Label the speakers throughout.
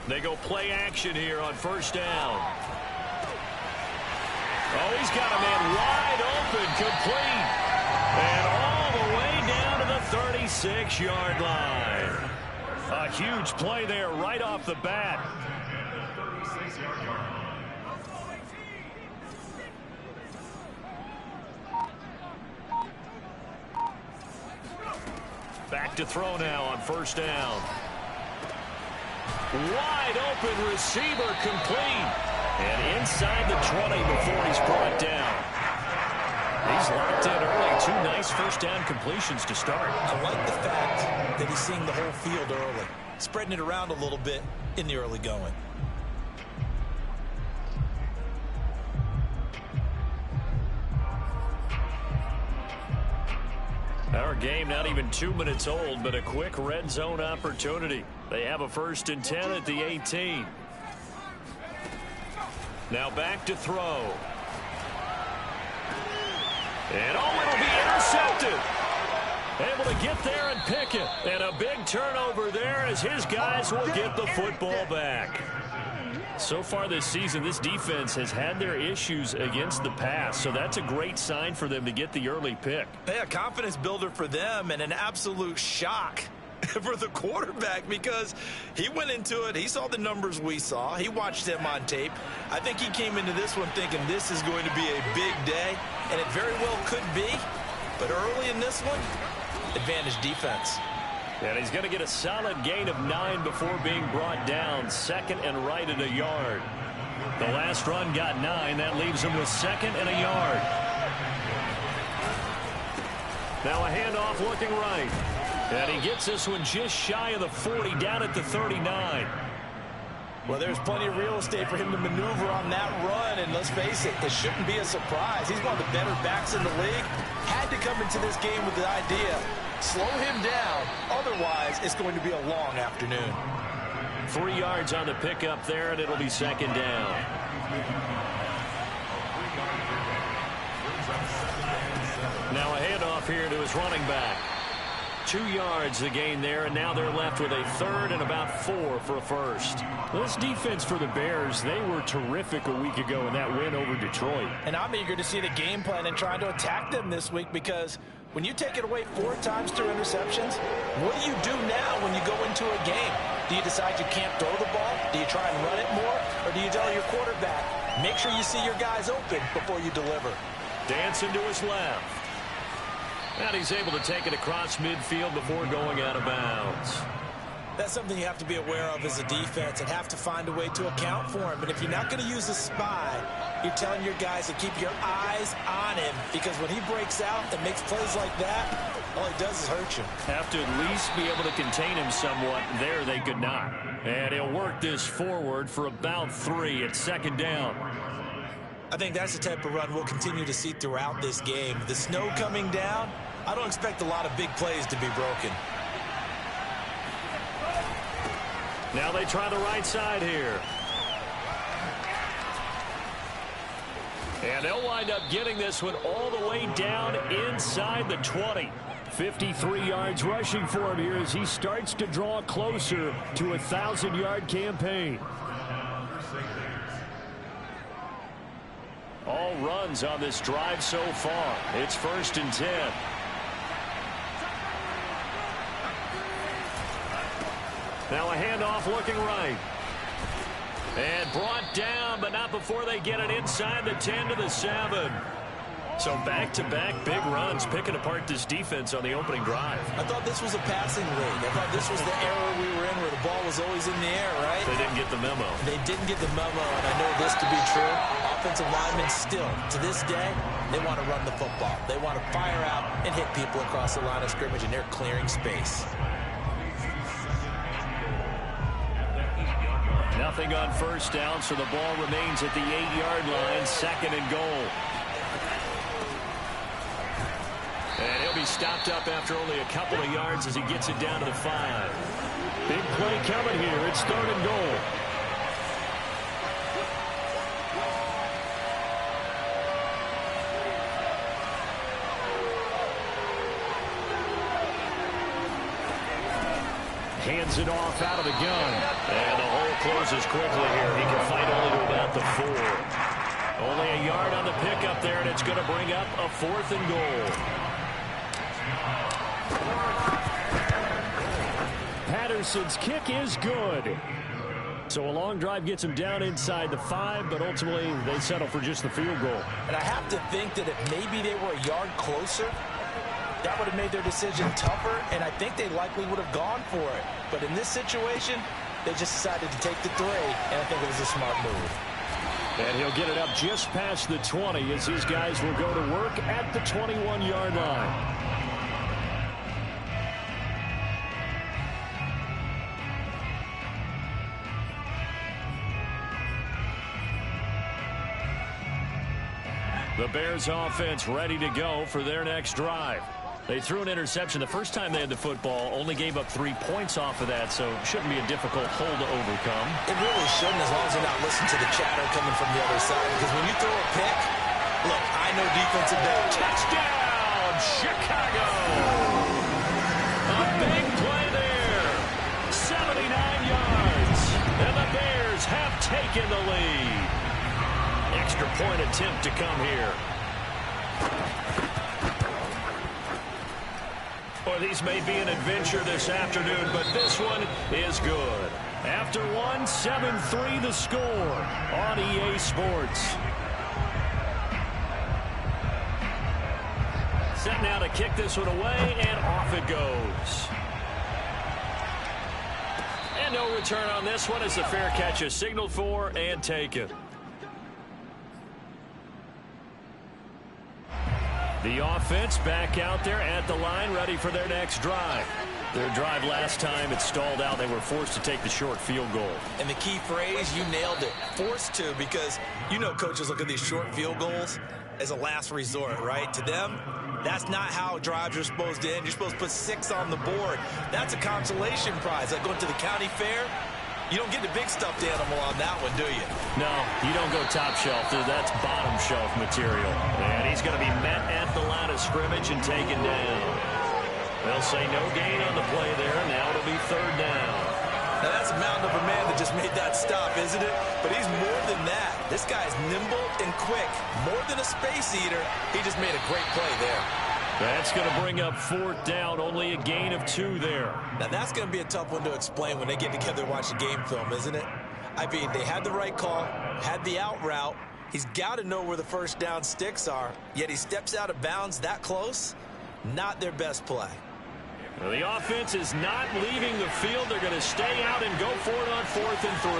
Speaker 1: They go play action here on first down. Oh, he's got a man wide open, complete. And all the way down to the 36-yard line. A huge play there right off the bat. Back to throw now on first down. Wide open receiver, complete. And inside the 20 before he's brought down. He's locked in early. 2 nice first down completions to start.
Speaker 2: I like the fact that he's seeing the whole field early, spreading it around a little bit in the early going.
Speaker 1: Our game not even 2 minutes old, but a quick red zone opportunity. They have a 1st and 10 at the 18. Now back to throw. And oh, it'll be intercepted. Able to get there and pick it. And a big turnover there as his guys will get the football back. So far this season, this defense has had their issues against the pass, so that's a great sign for them to get the early pick.
Speaker 2: Yeah, confidence builder for them and an absolute shock for the quarterback because he went into it. He saw the numbers we saw. He watched them on tape. I think he came into this one thinking this is going to be a big day, and it very well could be. But early in this one, advantage defense.
Speaker 1: And he's going to get a solid gain of 9 before being brought down. 2nd and right at a yard. The last run got 9. That leaves him with 2nd and a yard. Now a handoff looking right. And he gets this one just shy of the 40, down at the 39.
Speaker 2: Well, there's plenty of real estate for him to maneuver on that run, and let's face it, this shouldn't be a surprise. He's one of the better backs in the league. Had to come into this game with the idea, slow him down, otherwise it's going to be a long afternoon.
Speaker 1: 3 yards on the pickup there, and it'll be 2nd down. Now a handoff here to his running back. 2 yards the gain there, and now they're left with a 3rd and about 4 for a first. This defense for the Bears, they were terrific a week ago in that win over Detroit.
Speaker 2: And I'm eager to see the game plan and trying to attack them this week because when you take it away 4 times through interceptions, what do you do now when you go into a game? Do you decide you can't throw the ball? Do you try and run it more? Or do you tell your quarterback, make sure you see your guys open before you deliver?
Speaker 1: Dancing to his left. And he's able to take it across midfield before going out of bounds.
Speaker 2: That's something you have to be aware of as a defense and have to find a way to account for him. But if you're not going to use a spy, you're telling your guys to keep your eyes on him because when he breaks out and makes plays like that, all he does is hurt you.
Speaker 1: Have to at least be able to contain him somewhat. There they could not. And he'll work this forward for about 3 at 2nd down.
Speaker 2: I think that's the type of run we'll continue to see throughout this game. The snow coming down, I don't expect a lot of big plays to be broken.
Speaker 1: Now they try the right side here. And they'll wind up getting this one all the way down inside the 20. 53 yards rushing for him here as he starts to draw closer to a 1,000-yard campaign. All runs on this drive so far. It's 1st and 10. Now a handoff looking right. And brought down, but not before they get it inside the 10 to the 7. So back-to-back big runs picking apart this defense on the opening drive.
Speaker 2: I thought this was a passing league. I thought this was the era we were in where the ball was always in the air, right?
Speaker 1: They didn't get the memo.
Speaker 2: They didn't get the memo, and I know this to be true. Offensive linemen still, to this day, they want to run the football. They want to fire out and hit people across the line of scrimmage, and they're clearing space.
Speaker 1: Nothing on first down, so the ball remains at the 8-yard line, 2nd and goal. And he'll be stopped up after only a couple of yards as he gets it down to the 5. Big play coming here. It's 3rd and goal. Hands it off out of the gun. And the whole closes quickly here. He can fight only to about the 4. Only a yard on the pickup there, and it's going to bring up a 4th and goal. Patterson's kick is good. So a long drive gets him down inside the 5, but ultimately they settle for just the field goal.
Speaker 2: And I have to think that if maybe they were a yard closer, that would have made their decision tougher, and I think they likely would have gone for it. But in this situation, they just decided to take the 3, and I think it was a smart move.
Speaker 1: And he'll get it up just past the 20 as his guys will go to work at the 21-yard line. The Bears offense ready to go for their next drive. They threw an interception the first time they had the football, only gave up 3 points off of that, so shouldn't be a difficult hole to overcome.
Speaker 2: It really shouldn't, as long as they're not listening to the chatter coming from the other side, because when you throw a pick, look, I know defensive back.
Speaker 1: Touchdown, Chicago! A big play there. 79 yards, and the Bears have taken the lead. Extra point attempt to come here. Well, these may be an adventure this afternoon, but this one is good. After one, 7-3 the score on EA Sports. Set now to kick this one away, and off it goes. And no return on this one as the fair catch is signaled for and taken. The offense back out there at the line, ready for their next drive. Their drive last time, it stalled out. They were forced to take the short field goal.
Speaker 2: And the key phrase, you nailed it, forced to, because you know coaches look at these short field goals as a last resort, right? To them, that's not how drives are supposed to end. You're supposed to put 6 on the board. That's a consolation prize. Like going to the county fair, you don't get the big stuffed animal on that one, do you?
Speaker 1: No, you don't go top shelf. That's bottom shelf material. And he's going to be met at the line of scrimmage and taken down. They'll say no gain on the play there. Now it'll be 3rd down.
Speaker 2: Now that's a mountain of a man that just made that stop, isn't it? But he's more than that. This guy's nimble and quick. More than a space eater. He just made a great play there.
Speaker 1: That's going to bring up 4th down. Only a gain of 2 there.
Speaker 2: Now that's going to be a tough one to explain when they get together and watch the game film, isn't it? I mean, they had the right call, had the out route. He's got to know where the first down sticks are, yet he steps out of bounds that close. Not their best play.
Speaker 1: Well, the offense is not leaving the field. They're going to stay out and go for it on 4th and 3.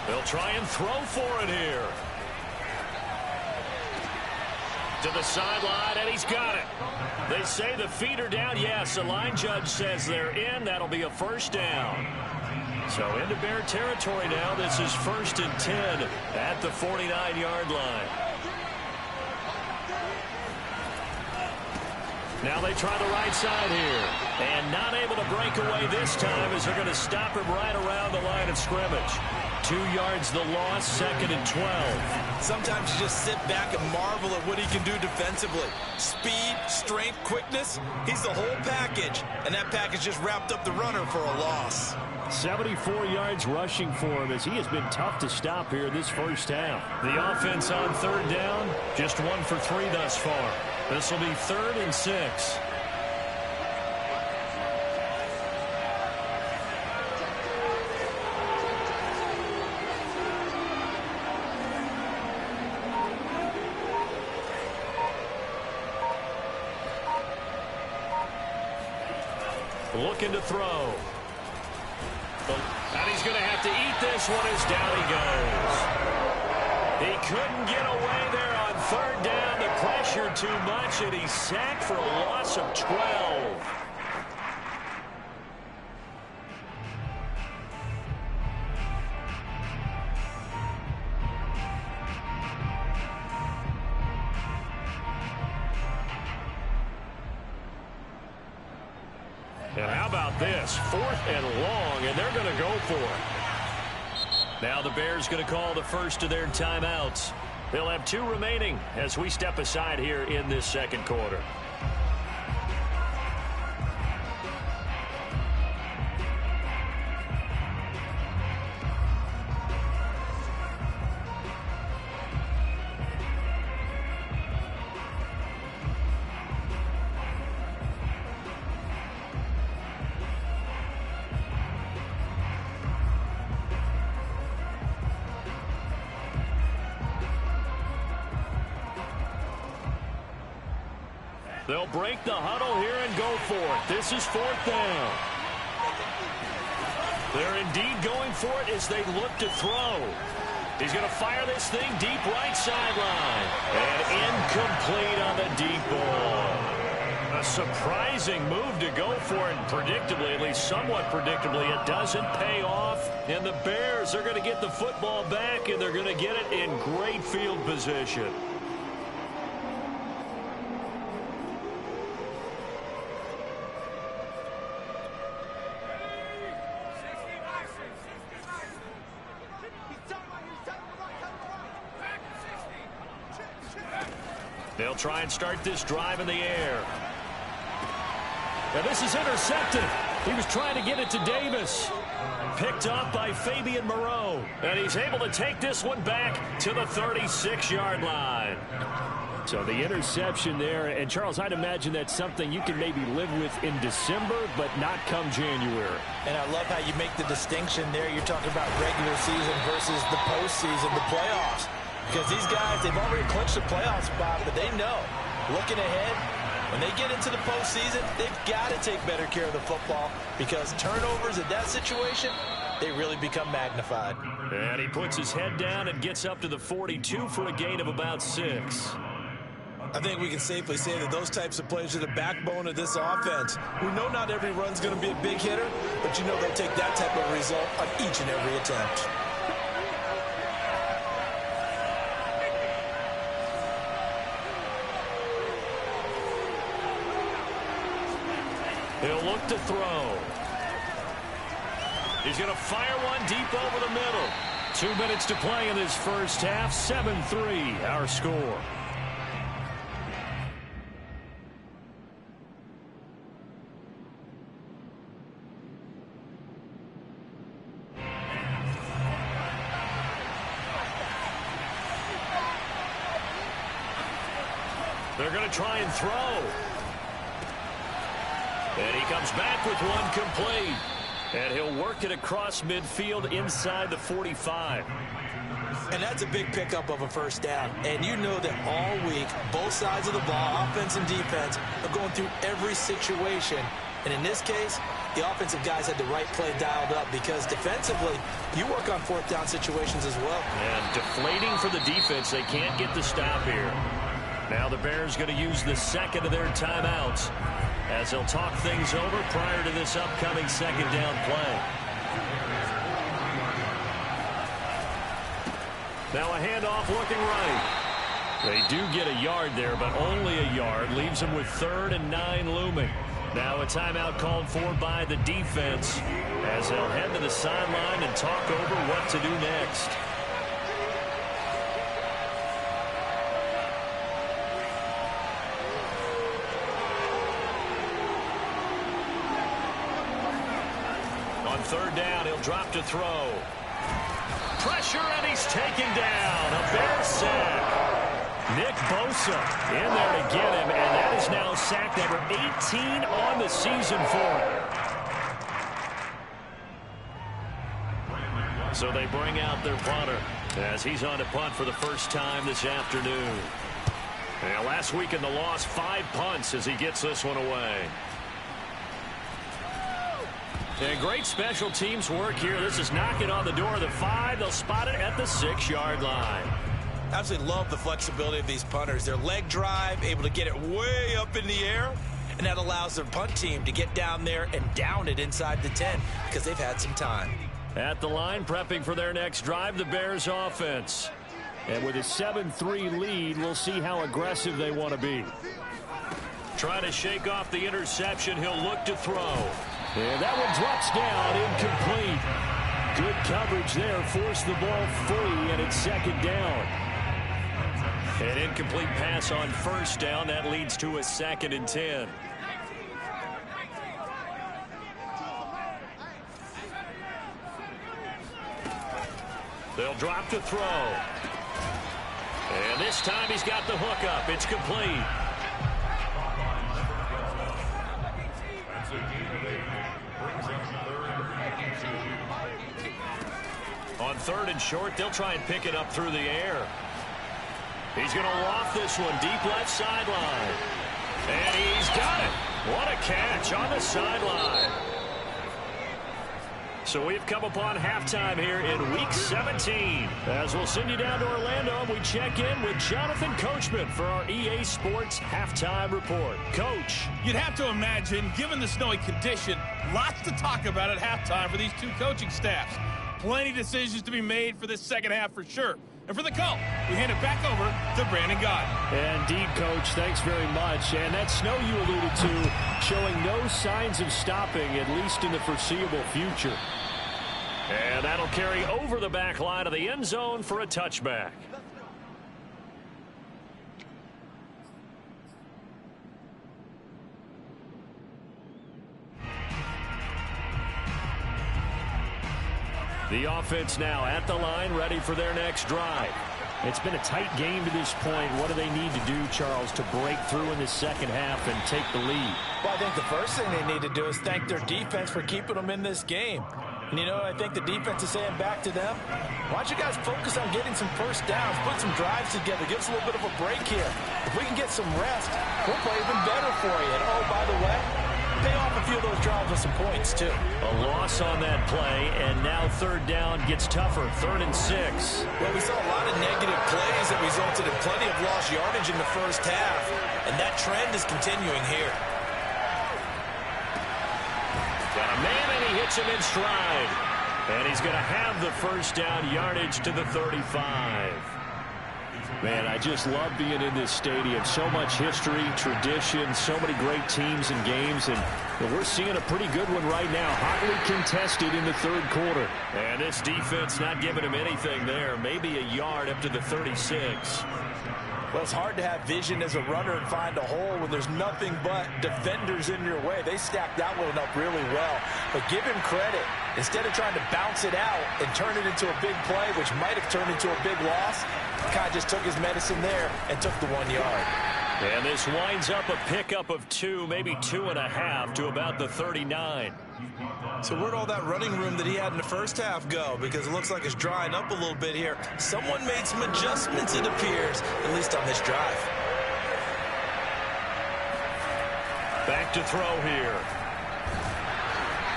Speaker 1: They'll try and throw for it here. To the sideline, and he's got it. They say the feet are down. Yes, the line judge says they're in. That'll be a 1st down. So into Bear territory now. This is 1st and 10 at the 49-yard line. Now they try the right side here. And not able to break away this time as they're going to stop him right around the line of scrimmage. 2 yards the loss, 2nd and 12.
Speaker 2: Sometimes you just sit back and marvel at what he can do defensively. Speed, strength, quickness. He's the whole package. And that package just wrapped up the runner for a loss.
Speaker 1: 74 yards rushing for him as he has been tough to stop here this first half. The offense on 3rd down, just 1 for 3 thus far. This will be 3rd and 6. Looking to throw. And he's going to have to eat this one as down he goes. He couldn't get away there on 3rd down. The pressure too much, and he's sacked for a loss of 12. And how about this? 4th and long, and they're going to go for it. Now the Bears going to call the first of their timeouts. They'll have 2 remaining as we step aside here in this second quarter. They'll break the huddle here and go for it. This is 4th down. They're indeed going for it as they look to throw. He's going to fire this thing deep right sideline. And incomplete on the deep ball. A surprising move to go for it. Predictably, at least somewhat predictably, it doesn't pay off. And the Bears are going to get the football back, and they're going to get it in great field position. They'll try and start this drive in the air. Now this is intercepted. He was trying to get it to Davis. Picked up by Fabian Moreau. And he's able to take this one back to the 36-yard line. So the interception there. And, Charles, I'd imagine that's something you can maybe live with in December, but not come January.
Speaker 2: And I love how you make the distinction there. You're talking about regular season versus the postseason, the playoffs. Because these guys, they've already clinched the playoff spot, but they know, looking ahead, when they get into the postseason, they've got to take better care of the football because turnovers in that situation, they really become magnified.
Speaker 1: And he puts his head down and gets up to the 42 for a gain of about 6.
Speaker 2: I think we can safely say that those types of plays are the backbone of this offense. We know not every run's going to be a big hitter, but you know they'll take that type of result on each and every attempt.
Speaker 1: He'll look to throw. He's going to fire one deep over the middle. 2 minutes to play in this first half. 7-3 our score. They're going to try and throw. And he comes back with one complete. And he'll work it across midfield inside the 45.
Speaker 2: And that's a big pickup of a first down. And you know that all week, both sides of the ball, offense and defense, are going through every situation. And in this case, the offensive guys had the right play dialed up because defensively, you work on 4th down situations as well.
Speaker 1: And deflating for the defense. They can't get the stop here. Now the Bears going to use the second of their timeouts as they'll talk things over prior to this upcoming second down play. Now a handoff looking right. They do get a yard there, but only a yard. Leaves them with 3rd and 9 looming. Now a timeout called for by the defense as they'll head to the sideline and talk over what to do next. On 3rd down, he'll drop to throw. Pressure, and he's taken down. A Bear sack. Nick Bosa in there to get him, and that is now sack number 18 on the season for him. So they bring out their punter as he's on to punt for the first time this afternoon. And last week in the loss, 5 punts as he gets this one away. And great special teams work here. This is knocking on the door of the 5. They'll spot it at the 6-yard line.
Speaker 2: Absolutely love the flexibility of these punters. Their leg drive, able to get it way up in the air, and that allows their punt team to get down there and down it inside the 10 because they've had some time.
Speaker 1: At the line, prepping for their next drive, the Bears offense. And with a 7-3 lead, we'll see how aggressive they want to be. Trying to shake off the interception, he'll look to throw. And that one drops down, incomplete. Good coverage there, forced the ball free, and it's 2nd down. An incomplete pass on first down. That leads to a 2nd and 10. They'll drop to throw. And this time he's got the hook up. It's complete. On 3rd and short, they'll try and pick it up through the air. He's going to loft this one deep left sideline. And he's got it. What a catch on the sideline. So we've come upon halftime here in Week 17. As we'll send you down to Orlando, we check in with Jonathan Coachman for our EA Sports Halftime Report. Coach.
Speaker 3: You'd have to imagine, given the snowy condition, lots to talk about at halftime for these two coaching staffs. Plenty of decisions to be made for this second half for sure. And for the call, we hand it back over to Brandon Gaudin.
Speaker 1: Indeed, Coach. Thanks very much. And that snow you alluded to showing no signs of stopping, at least in the foreseeable future. And that'll carry over the back line of the end zone for a touchback. The offense now at the line, ready for their next drive. It's been a tight game to this point. What do they need to do, Charles, to break through in the second half and take the lead?
Speaker 2: Well, I think the first thing they need to do is thank their defense for keeping them in this game. And, you know, I think the defense is saying back to them, why don't you guys focus on getting some first downs, put some drives together, give us a little bit of a break here. If we can get some rest, we'll play even better for you. And, oh, by the way, pay off a few of those drives with some points, too.
Speaker 1: A loss on that play, and now 3rd down gets tougher, 3rd and 6.
Speaker 2: Well, we saw a lot of negative plays that resulted in plenty of lost yardage in the first half, and that trend is continuing here.
Speaker 1: Got a man, and he hits him in stride. And he's going to have the first down, yardage to the 35. Man, I just love being in this stadium. So much history, tradition, so many great teams and games, and we're seeing a pretty good one right now, hotly contested in the 3rd quarter. And this defense not giving him anything there, maybe a yard up to the 36.
Speaker 2: Well, it's hard to have vision as a runner and find a hole when there's nothing but defenders in your way. They stacked that one up really well. But give him credit. Instead of trying to bounce it out and turn it into a big play, which might have turned into a big loss, Kai just took his medicine there and took the 1 yard.
Speaker 1: And this winds up a pickup of 2, maybe 2.5 to about the 39.
Speaker 2: So where'd all that running room that he had in the first half go? Because it looks like it's drying up a little bit here. Someone made some adjustments, it appears, at least on this drive.
Speaker 1: Back to throw here.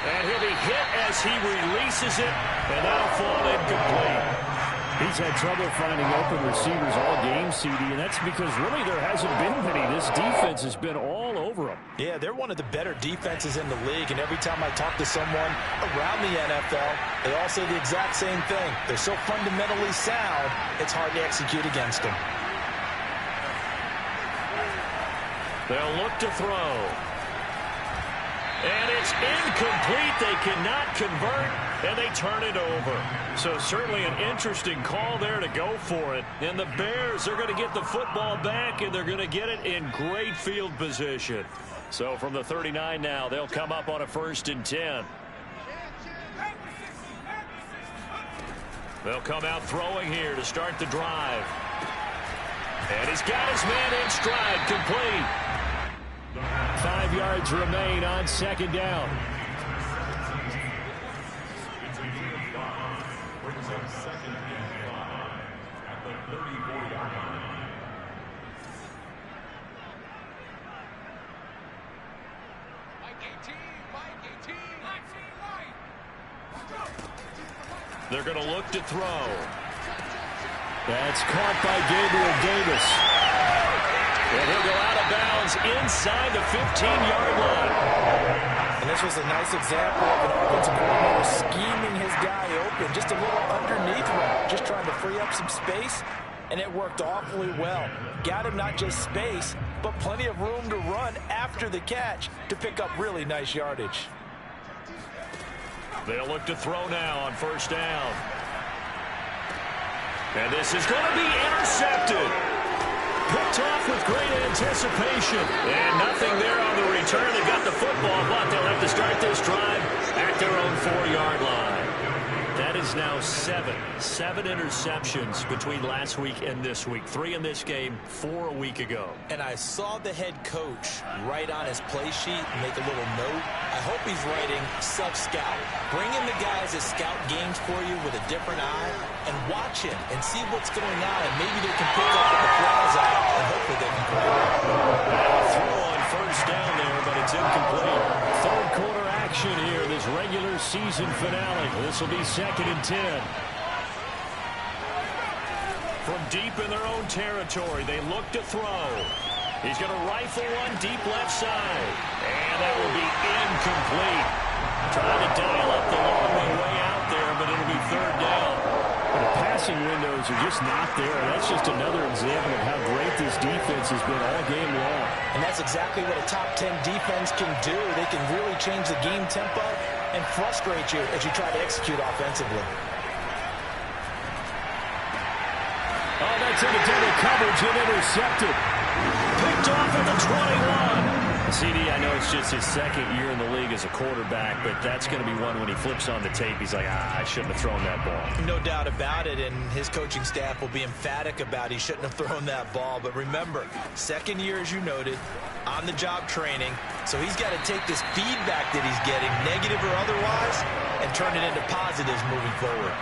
Speaker 1: And he'll be hit as he releases it, and that'll fall incomplete. He's had trouble finding open receivers all game, CD, and that's because really there hasn't been many. This defense has been all over them.
Speaker 2: Yeah, they're one of the better defenses in the league, and every time I talk to someone around the NFL, they all say the exact same thing. They're so fundamentally sound, it's hard to execute against them.
Speaker 1: They'll look to throw. And it's incomplete. They cannot convert, and they turn it over. So certainly an interesting call there to go for it. And the Bears are going to get the football back, and they're going to get it in great field position. So from the 39 now, they'll come up on a 1st and 10. They'll come out throwing here to start the drive. And he's got his man in stride, complete. 5 yards remain on 2nd down. They're going to look to throw. That's caught by Gabriel Davis. And he'll go out of bounds inside the 15-yard line.
Speaker 2: And this was a nice example of an offensive coordinator scheming his guy open, just a little underneath him, just trying to free up some space, and it worked awfully well. Got him not just space, but plenty of room to run after the catch to pick up really nice yardage.
Speaker 1: They'll look to throw now on 1st down. And this is going to be intercepted. Picked off with great anticipation. And nothing there on the return. They got the football, but they'll have to start this drive at their own 4-yard line. That is now 7 interceptions between last week and this week. 3 in this game, 4 a week ago.
Speaker 2: And I saw the head coach write on his play sheet, make a little note. I hope he's writing sub-scout. Bring in the guys that scout games for you with a different eye and watch him and see what's going on. And maybe they can pick up what the flaws are and hopefully they can correct it.
Speaker 1: Throw on first down there, but it's incomplete. Third quarter action here, this regular season finale. This will be 2nd and 10. From deep in their own territory, they look to throw. He's going to rifle one deep left side. And that will be incomplete. Trying to dial up the long way out there, but it'll be 3rd down. The passing windows are just not there. That's just another example of how great this defense has been all game long.
Speaker 2: And that's exactly what a top 10 defense can do. They can really change the game tempo and frustrate you as you try to execute offensively.
Speaker 1: Oh, that's into double coverage and intercepted. Picked off at the 21. CD, I know it's just his 2nd year in the league as a quarterback, but that's going to be one when he flips on the tape. He's like, I shouldn't have thrown that ball.
Speaker 2: No doubt about it, and his coaching staff will be emphatic about he shouldn't have thrown that ball. But remember, 2nd year, as you noted, on-the-job training. So he's got to take this feedback that he's getting, negative or otherwise, and turn it into positives moving forward.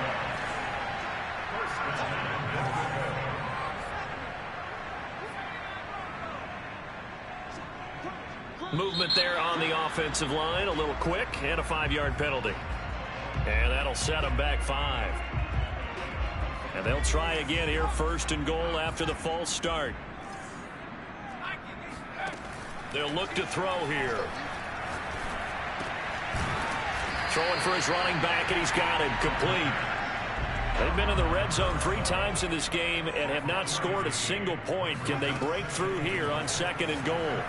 Speaker 1: Movement there on the offensive line, a little quick, and a 5-yard penalty. And that'll set them back 5. And they'll try again here, 1st and goal after the false start. They'll look to throw here. Throwing for his running back, and he's got him complete. They've been in the red zone 3 times in this game and have not scored a single point. Can they break through here on 2nd and goal?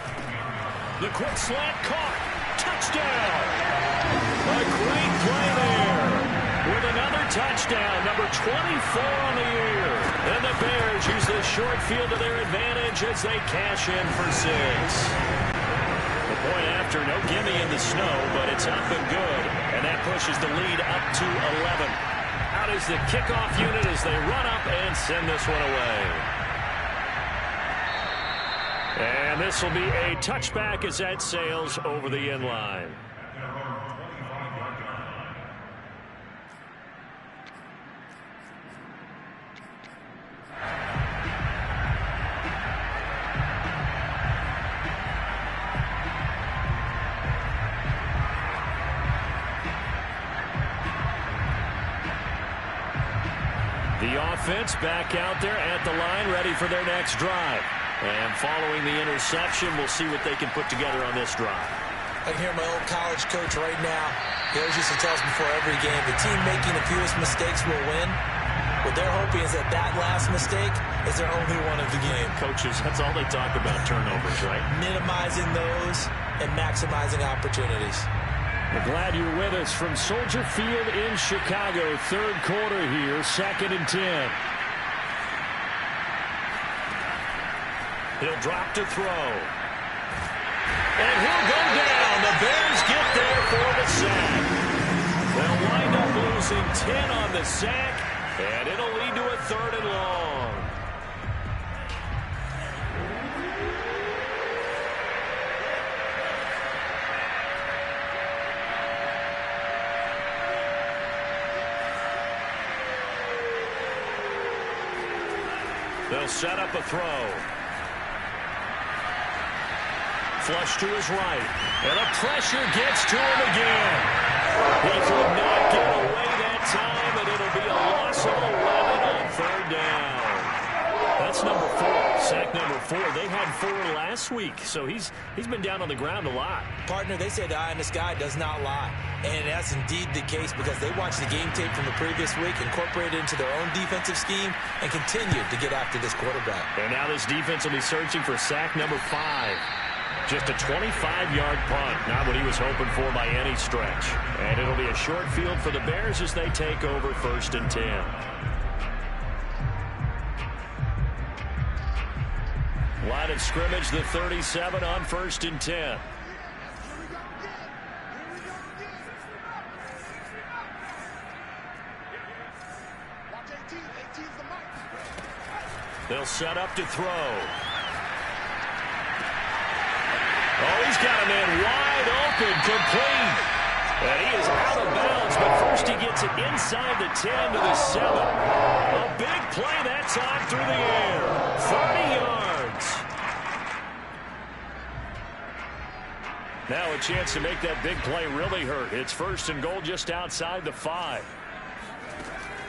Speaker 1: The quick slant caught. Touchdown. A great play there. With another touchdown, number 24 on the year. And the Bears use this short field to their advantage as they cash in for 6. The point after, no gimme in the snow, but it's up and good. And that pushes the lead up to 11. Out is the kickoff unit as they run up and send this one away. And this will be a touchback as that sails over the end line. The offense back out there at the line, ready for their next drive. And following the interception, we'll see what they can put together on this drive.
Speaker 2: I can hear my old college coach right now. He always used to tell us before every game, the team making the fewest mistakes will win. What they're hoping is that that last mistake is their only one of the game.
Speaker 1: Coaches, that's all they talk about, turnovers, right?
Speaker 2: Minimizing those and maximizing opportunities.
Speaker 1: We're glad you're with us from Soldier Field in Chicago. 3rd quarter here, 2nd and 10. He'll drop to throw. And he'll go down. The Bears get there for the sack. They'll wind up losing 10 on the sack, and it'll lead to a 3rd and long. They'll set up a throw. Flush to his right. And the pressure gets to him again. He could not get away that time, and it'll be a loss of 11 on 3rd down. That's number 4. Sack number 4. They had 4 last week, so he's been down on the ground a lot.
Speaker 2: Partner, they say the eye in the sky does not lie. And that's indeed the case because they watched the game tape from the previous week, incorporated it into their own defensive scheme, and continued to get after this quarterback.
Speaker 1: And now this defense will be searching for sack number 5. Just a 25-yard punt, not what he was hoping for by any stretch. And it'll be a short field for the Bears as they take over 1st and 10. of scrimmage, the 37 on 1st and 10. They'll set up to throw. Oh, he's got a man wide open, complete. And he is out of bounds, but first he gets it inside the 10 to the 7. A big play that time through the air. 30 yards. Now a chance to make that big play really hurt. It's 1st and goal just outside the 5.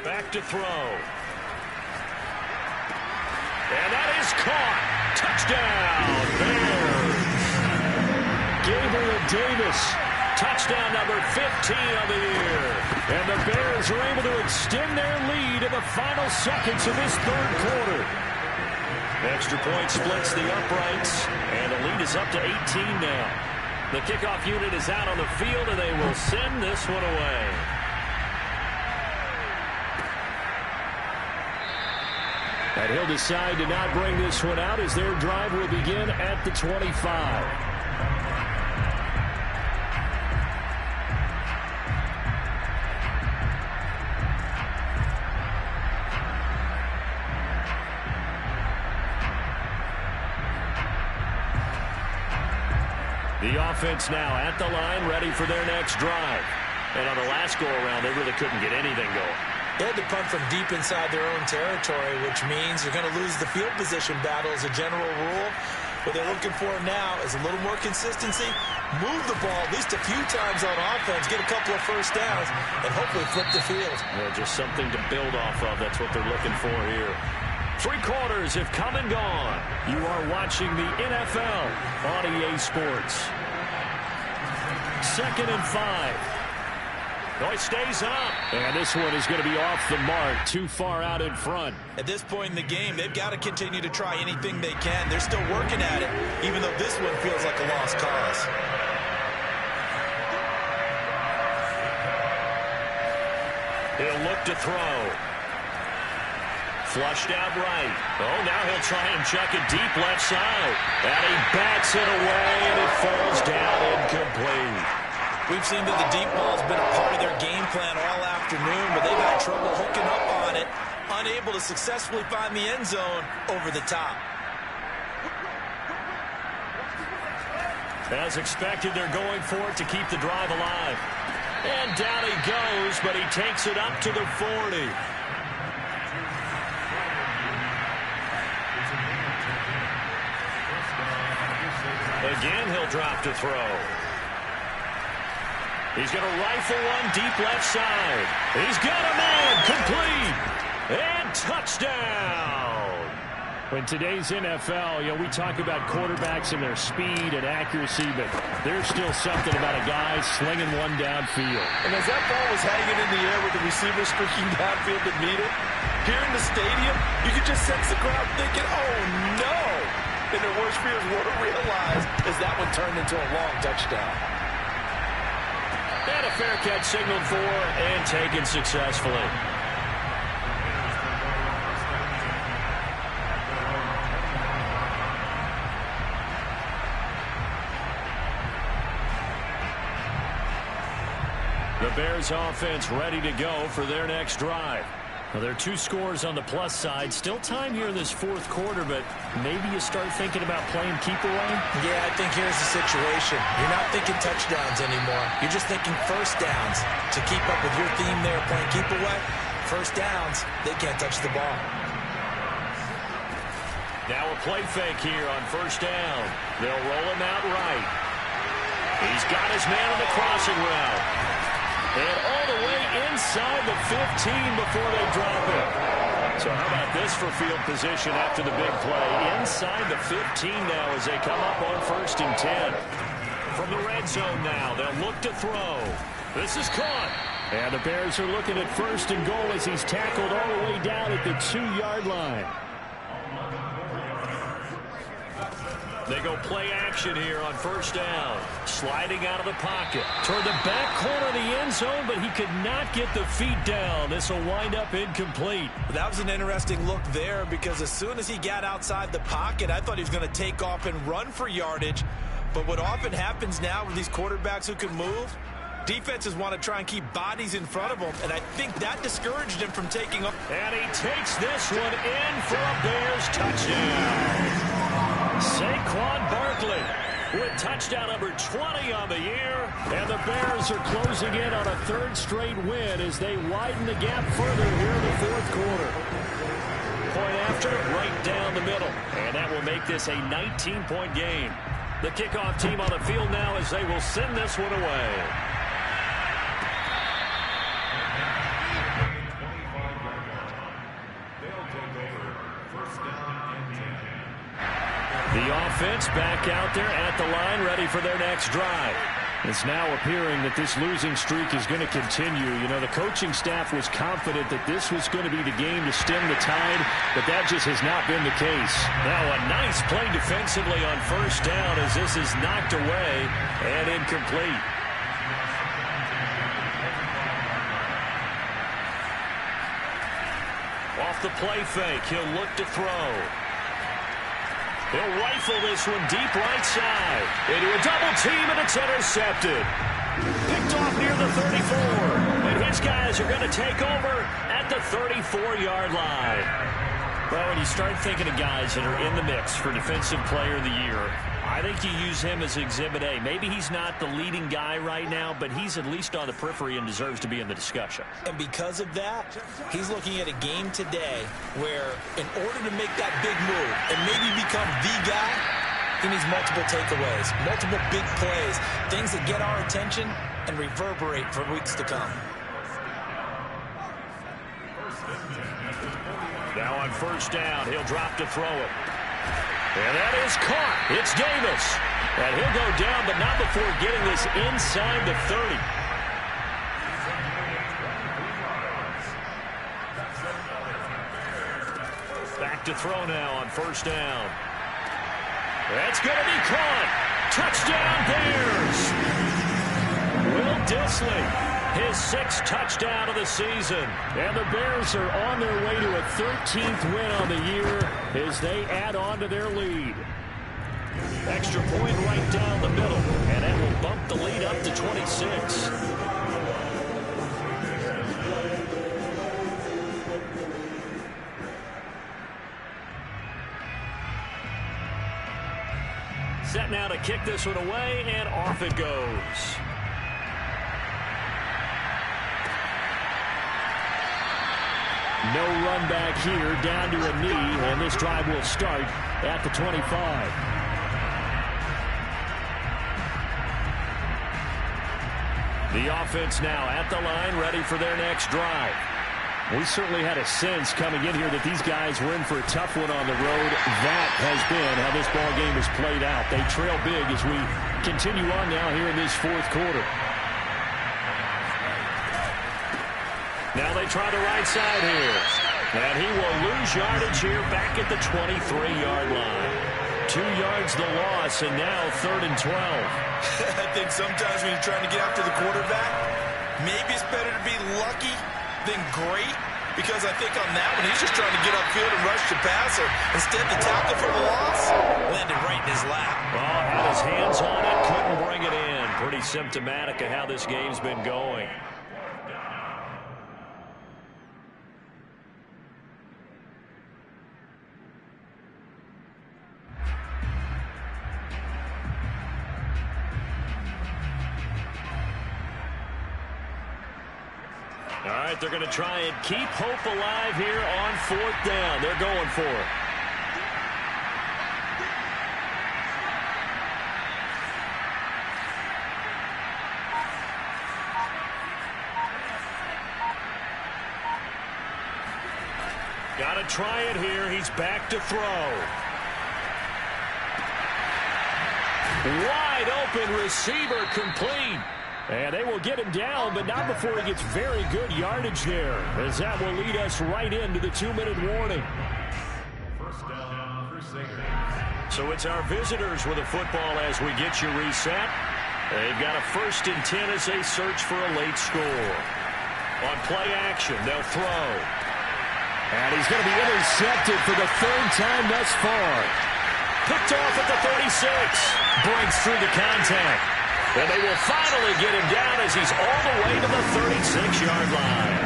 Speaker 1: Back to throw. And that is caught. Touchdown, Bears. Gabriel Davis. Touchdown number 15 of the year. And the Bears are able to extend their lead in the final seconds of this 3rd quarter. Extra point splits the uprights, and the lead is up to 18 now. The kickoff unit is out on the field, and they will send this one away. And he'll decide to not bring this one out as their drive will begin at the 25. The offense now at the line, ready for their next drive. And on the last go-around, they really couldn't get anything going.
Speaker 2: They had to punt from deep inside their own territory, which means you're going to lose the field position battle as a general rule. What they're looking for now is a little more consistency, move the ball at least a few times on offense, get a couple of first downs, and hopefully flip the field.
Speaker 1: Yeah, just something to build off of. That's what they're looking for here. 3 quarters have come and gone. You are watching the NFL on EA Sports. 2nd and 5. Oh, it stays up. And this one is going to be off the mark, too far out in front.
Speaker 2: At this point in the game, they've got to continue to try anything they can. They're still working at it, even though this one feels like a lost cause.
Speaker 1: He'll look to throw. Flushed out right. Oh, now he'll try and chuck it deep left side. And he bats it away, and it falls down incomplete.
Speaker 2: We've seen that the deep ball's been a part of their game plan all afternoon, but they've had trouble hooking up on it, unable to successfully find the end zone over the top.
Speaker 1: As expected, they're going for it to keep the drive alive. And down he goes, but he takes it up to the 40. Again, he'll drop to throw. He's going to rifle one deep left side. He's got a man, complete, and touchdown. In today's NFL, we talk about quarterbacks and their speed and accuracy, but there's still something about a guy slinging one downfield.
Speaker 2: And as that ball was hanging in the air with the receiver streaking downfield to meet it, here in the stadium, you could just sense the crowd thinking, oh, no. And their worst fears were realized as that one turned into a long touchdown.
Speaker 1: And a fair catch signaled for and taken successfully. The Bears offense ready to go for their next drive. Well, there are 2 scores on the plus side. Still time here in this 4th quarter, but maybe you start thinking about playing keep away?
Speaker 2: Yeah, I think here's the situation. You're not thinking touchdowns anymore. You're just thinking first downs. To keep up with your theme there, playing keep away, first downs, they can't touch the ball.
Speaker 1: Now a play fake here on 1st down. They'll roll him out right. He's got his man on the crossing route. And all the way inside the 15 before they drop it. So how about this for field position after the big play? Inside the 15 now as they come up on 1st and 10. From the red zone now, they'll look to throw. This is caught. And the Bears are looking at 1st and goal as he's tackled all the way down at the 2-yard line. They go play action here on first down. Sliding out of the pocket. Toward the back corner of the end zone, but he could not get the feet down. This will wind up incomplete.
Speaker 2: That was an interesting look there because as soon as he got outside the pocket, I thought he was going to take off and run for yardage. But what often happens now with these quarterbacks who can move, defenses want to try and keep bodies in front of them, and I think that discouraged him from taking off.
Speaker 1: And he takes this one in for a Bears touchdown. Saquon Barkley with touchdown number 20 on the year. And the Bears are closing in on a third straight win as they widen the gap further here in the fourth quarter. Point after, right down the middle. And that will make this a 19-point game. The kickoff team on the field now as they will send this one away. The offense back out there at the line, ready for their next drive. It's now appearing that this losing streak is going to continue. You know, the coaching staff was confident that this was going to be the game to stem the tide, but that just has not been the case. Now a nice play defensively on first down as this is knocked away and incomplete. Off the play fake, he'll look to throw. He'll rifle this one deep right side. Into a double team, and it's intercepted. Picked off near the 34. And his guys are going to take over at the 34-yard line. Well, when you start thinking of guys that are in the mix for Defensive Player of the Year, I think you use him as Exhibit A. Maybe he's not the leading guy right now, but he's at least on the periphery and deserves to be in the discussion.
Speaker 2: And because of that, he's looking at a game today where in order to make that big move and maybe become the guy, he needs multiple takeaways, multiple big plays, things that get our attention and reverberate for weeks to come.
Speaker 1: Now on first down, he'll drop to throw it. And that is caught. It's Davis. And he'll go down, but not before getting this inside the 30. Back to throw now on first down. That's going to be caught. Touchdown Bears. Will Dissly. His 6th touchdown of the season. And the Bears are on their way to a 13th win on the year as they add on to their lead. Extra point right down the middle. And that will bump the lead up to 26. Set now to kick this one away, and off it goes. No run back here, down to a knee, and this drive will start at the 25. The offense now at the line, ready for their next drive. We certainly had a sense coming in here that these guys were in for a tough one on the road. That has been how this ball game has played out. They trail big as we continue on now here in this fourth quarter. Now they try the right side here. And he will lose yardage here back at the 23-yard line. 2 yards the loss, and now 3rd and 12.
Speaker 2: I think sometimes when you're trying to get after the quarterback, maybe it's better to be lucky than great. Because I think on that one, he's just trying to get upfield and rush the passer. Instead, the tackle for the loss landed right in his lap.
Speaker 1: Oh, had his hands on it, couldn't bring it in. Pretty symptomatic of how this game's been going. All right, they're going to try and keep hope alive here on 4th down. They're going for it. Got to try it here. He's back to throw. Wide open receiver complete. And they will get him down, but not before he gets very good yardage there, as that will lead us right into the 2-minute warning. So it's our visitors with a football as we get you reset. They've got a 1st and 10 as they search for a late score. On play action, they'll throw.
Speaker 4: And he's going to be intercepted for the 3rd time thus far.
Speaker 1: Picked off at the 36. Breaks through the contact. And they will finally get him down as he's all the way to the 36-yard line.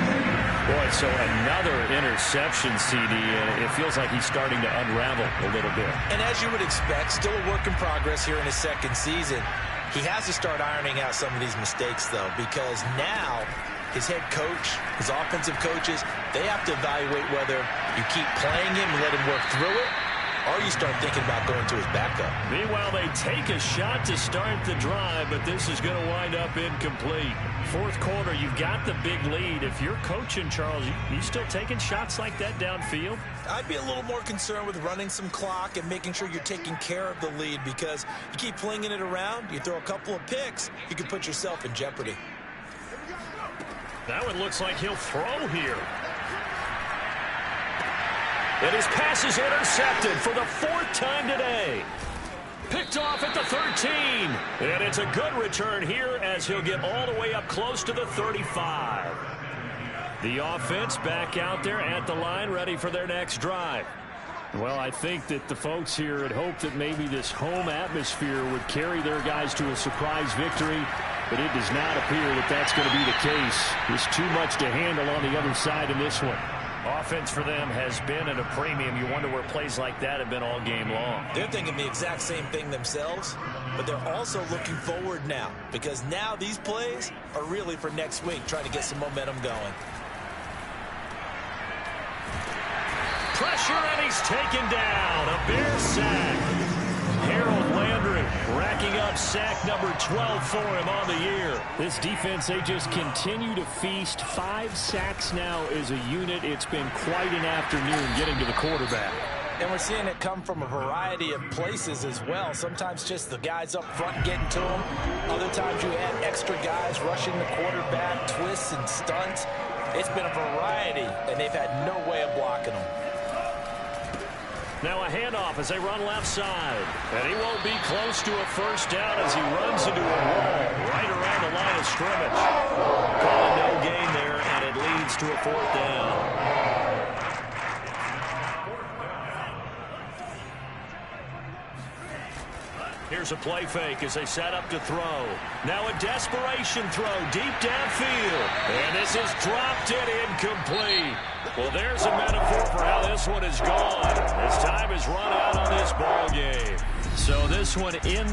Speaker 1: Boy, so another interception, CD, and it feels like he's starting to unravel a little bit.
Speaker 2: And as you would expect, still a work in progress here in his 2nd season. He has to start ironing out some of these mistakes, though, because now his head coach, his offensive coaches, they have to evaluate whether you keep playing him and let him work through it, or you start thinking about going to his backup.
Speaker 1: Meanwhile, they take a shot to start the drive, but this is going to wind up incomplete. 4th quarter, you've got the big lead. If you're coaching, Charles, you still taking shots like that downfield?
Speaker 2: I'd be a little more concerned with running some clock and making sure you're taking care of the lead, because you keep flinging it around, you throw a couple of picks, you can put yourself in jeopardy.
Speaker 1: That one looks like he'll throw here. And his pass is intercepted for the 4th time today. Picked off at the 13. And it's a good return here as he'll get all the way up close to the 35. The offense back out there at the line, ready for their next drive. Well, I think that the folks here had hoped that maybe this home atmosphere would carry their guys to a surprise victory, but it does not appear that that's going to be the case. There's too much to handle on the other side in this one. Offense for them has been at a premium. You wonder where plays like that have been all game long.
Speaker 2: They're thinking the exact same thing themselves, but they're also looking forward now, because now these plays are really for next week, trying to get some momentum going.
Speaker 1: Pressure, and he's taken down. A Bear sack. Harold Landry racking up sack number 12 for him on the year. This defense, they just continue to feast. 5 sacks now as a unit. It's been quite an afternoon getting to the quarterback.
Speaker 2: And we're seeing it come from a variety of places as well. Sometimes just the guys up front getting to him. Other times you add extra guys rushing the quarterback, twists and stunts. It's been a variety, and they've had no way of blocking them.
Speaker 1: Now a handoff as they run left side. And he won't be close to a 1st down as he runs into a wall right around the line of scrimmage. Calling no gain there, and it leads to a 4th down. Here's a play fake as they set up to throw. Now a desperation throw deep downfield. And this is dropped and incomplete. Well, there's a metaphor for how this one is gone. As time is run out on this ball game. So this one in